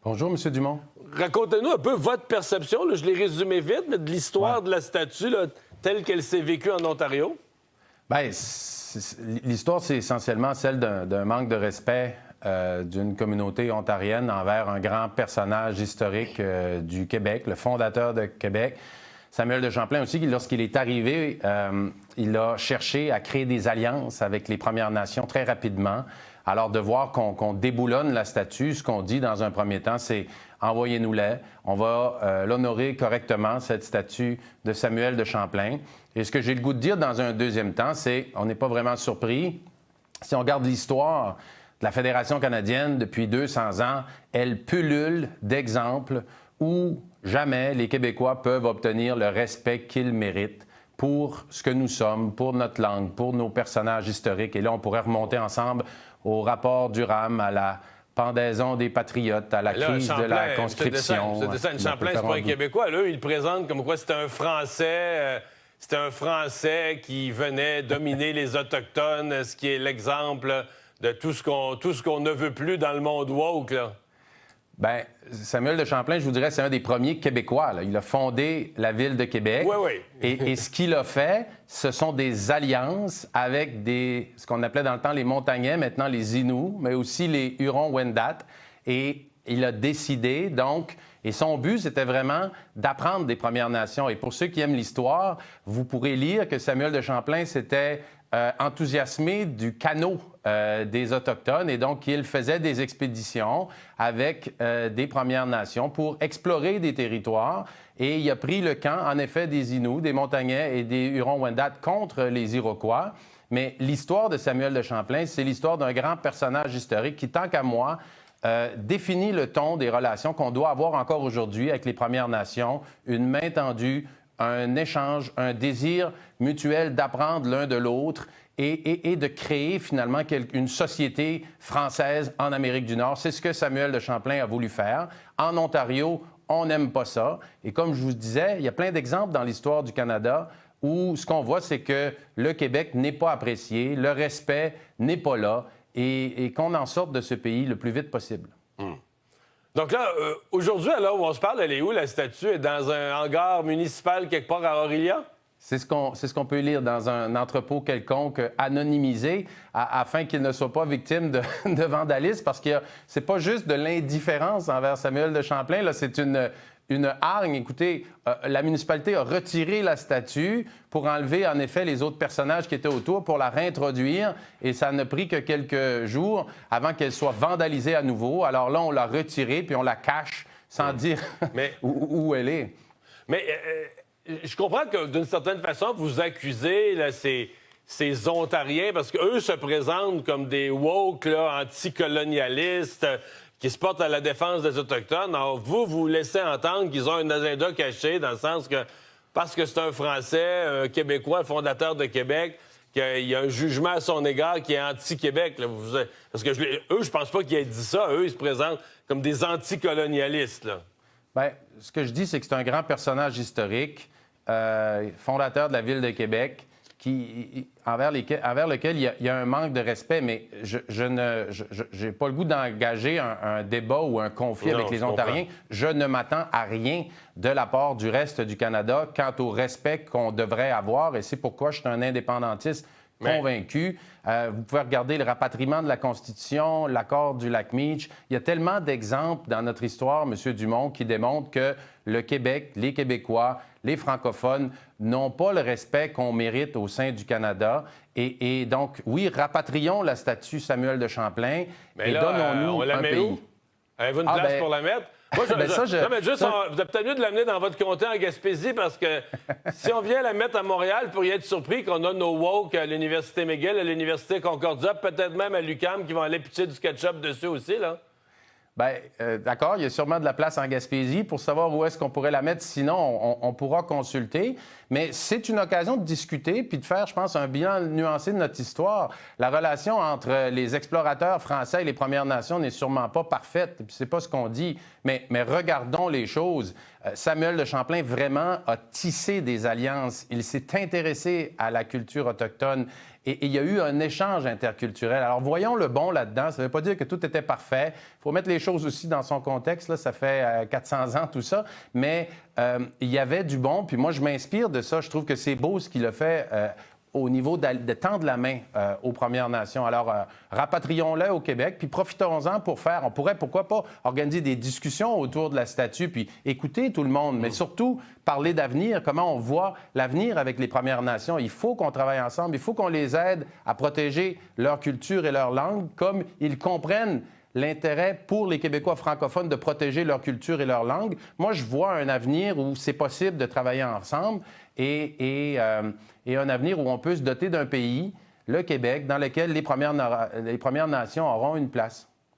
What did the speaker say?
Bonjour, M. Dumont. Racontez-nous un peu votre perception, là, je l'ai résumé vite, mais de l'histoire de la statue là, telle qu'elle s'est vécue en Ontario. Bien, l'histoire, c'est essentiellement celle d'un manque de respect d'une communauté ontarienne envers un grand personnage historique du Québec, le fondateur de Québec. Samuel de Champlain aussi, lorsqu'il est arrivé, il a cherché à créer des alliances avec les Premières Nations très rapidement. Alors, de voir qu'on déboulonne la statue, ce qu'on dit dans un premier temps, c'est « envoyez-nous-les, on va l'honorer correctement, cette statue de Samuel de Champlain ». Et ce que j'ai le goût de dire dans un deuxième temps, c'est on n'est pas vraiment surpris. Si on regarde l'histoire de la Fédération canadienne depuis 200 ans, elle pullule d'exemples où jamais les Québécois peuvent obtenir le respect qu'ils méritent pour ce que nous sommes, pour notre langue, pour nos personnages historiques. Et là, on pourrait remonter ensemble au rapport Durham, à la pendaison des patriotes, à la crise de la conscription. M. Champlain, c'est pas un Québécois. Là, il le présente comme quoi c'était un Français... C'était un Français qui venait dominer les Autochtones, ce qui est l'exemple de tout ce qu'on ne veut plus dans le monde woke, là. Bien, Samuel de Champlain, je vous dirais, c'est un des premiers Québécois, là. Il a fondé la ville de Québec. Oui, oui. Et ce qu'il a fait, ce sont des alliances avec ce qu'on appelait dans le temps les Montagnais, maintenant les Inuits, mais aussi les Hurons-Wendat. Et il a décidé, donc... Et son but, c'était vraiment d'apprendre des Premières Nations. Et pour ceux qui aiment l'histoire, vous pourrez lire que Samuel de Champlain s'était enthousiasmé du canot des Autochtones et donc il faisait des expéditions avec des Premières Nations pour explorer des territoires. Et il a pris le camp, en effet, des Inuits, des Montagnais et des Hurons-Wendat contre les Iroquois. Mais l'histoire de Samuel de Champlain, c'est l'histoire d'un grand personnage historique qui, tant qu'à moi, définit le ton des relations qu'on doit avoir encore aujourd'hui avec les Premières Nations, une main tendue, un échange, un désir mutuel d'apprendre l'un de l'autre et de créer finalement une société française en Amérique du Nord. C'est ce que Samuel de Champlain a voulu faire. En Ontario, on n'aime pas ça. Et comme je vous disais, il y a plein d'exemples dans l'histoire du Canada où ce qu'on voit, c'est que le Québec n'est pas apprécié, le respect n'est pas là. Et qu'on en sorte de ce pays le plus vite possible. Donc là, aujourd'hui, à l'heure où on se parle, elle est où, la statue? Est dans un hangar municipal quelque part à Orillia? C'est ce qu'on peut lire dans un entrepôt quelconque anonymisé afin qu'il ne soit pas victime de vandalisme, parce que c'est pas juste de l'indifférence envers Samuel de Champlain, là, c'est une hargne. Écoutez, la municipalité a retiré la statue pour enlever, en effet, les autres personnages qui étaient autour pour la réintroduire. Et ça n'a pris que quelques jours avant qu'elle soit vandalisée à nouveau. Alors là, on l'a retirée, puis on la cache sans dire où elle est. Mais je comprends que, d'une certaine façon, vous accusez là, ces Ontariens, parce qu'eux se présentent comme des woke, là, anticolonialistes, qui se portent à la défense des Autochtones. Alors, vous laissez entendre qu'ils ont un agenda caché, dans le sens que, parce que c'est un Français, un Québécois, le fondateur de Québec, qu'il y a un jugement à son égard qui est anti-Québec. Là. Parce que eux, je pense pas qu'ils aient dit ça. Eux, ils se présentent comme des anticolonialistes, là. Bien, ce que je dis, c'est que c'est un grand personnage historique, fondateur de la ville de Québec, envers lequel il y a un manque de respect, mais je n'ai pas le goût d'engager un débat ou un conflit avec les Ontariens. Je ne m'attends à rien de la part du reste du Canada quant au respect qu'on devrait avoir, et c'est pourquoi je suis un indépendantiste convaincu. Vous pouvez regarder le rapatriement de la Constitution, l'accord du Lac-Meach. Il y a tellement d'exemples dans notre histoire, M. Dumont, qui démontrent que le Québec, les Québécois, les francophones n'ont pas le respect qu'on mérite au sein du Canada. Et donc, oui, rapatrions la statue Samuel de Champlain et donnons-nous un pays. Où? Avez-vous une place pour la mettre? Moi, vous êtes peut-être mieux de l'amener dans votre comté en Gaspésie, parce que si on vient la mettre à Montréal, vous pourriez être surpris qu'on a nos woke à l'Université McGill, à l'Université Concordia, peut-être même à l'UQAM, qui vont aller pitcher du ketchup dessus aussi, là. Bien, d'accord, il y a sûrement de la place en Gaspésie. Pour savoir où est-ce qu'on pourrait la mettre, sinon, on pourra consulter. Mais c'est une occasion de discuter puis de faire, je pense, un bilan nuancé de notre histoire. La relation entre les explorateurs français et les Premières Nations n'est sûrement pas parfaite, puis c'est pas ce qu'on dit. Mais regardons les choses. Samuel de Champlain, vraiment, a tissé des alliances. Il s'est intéressé à la culture autochtone Et il y a eu un échange interculturel. Alors, voyons le bon là-dedans. Ça ne veut pas dire que tout était parfait. Il faut mettre les choses aussi dans son contexte. Là, ça fait 400 ans, tout ça. Mais il y avait du bon. Puis moi, je m'inspire de ça. Je trouve que c'est beau ce qu'il a fait au niveau de tendre la main aux Premières Nations. Alors, rapatrions-le au Québec, puis profitons-en pour faire... On pourrait, pourquoi pas, organiser des discussions autour de la statue, puis écouter tout le monde, mais surtout parler d'avenir, comment on voit l'avenir avec les Premières Nations. Il faut qu'on travaille ensemble, il faut qu'on les aide à protéger leur culture et leur langue, comme ils comprennent l'intérêt pour les Québécois francophones de protéger leur culture et leur langue. Moi, je vois un avenir où c'est possible de travailler ensemble et un avenir où on peut se doter d'un pays, le Québec, dans lequel les Premières Nations auront une place.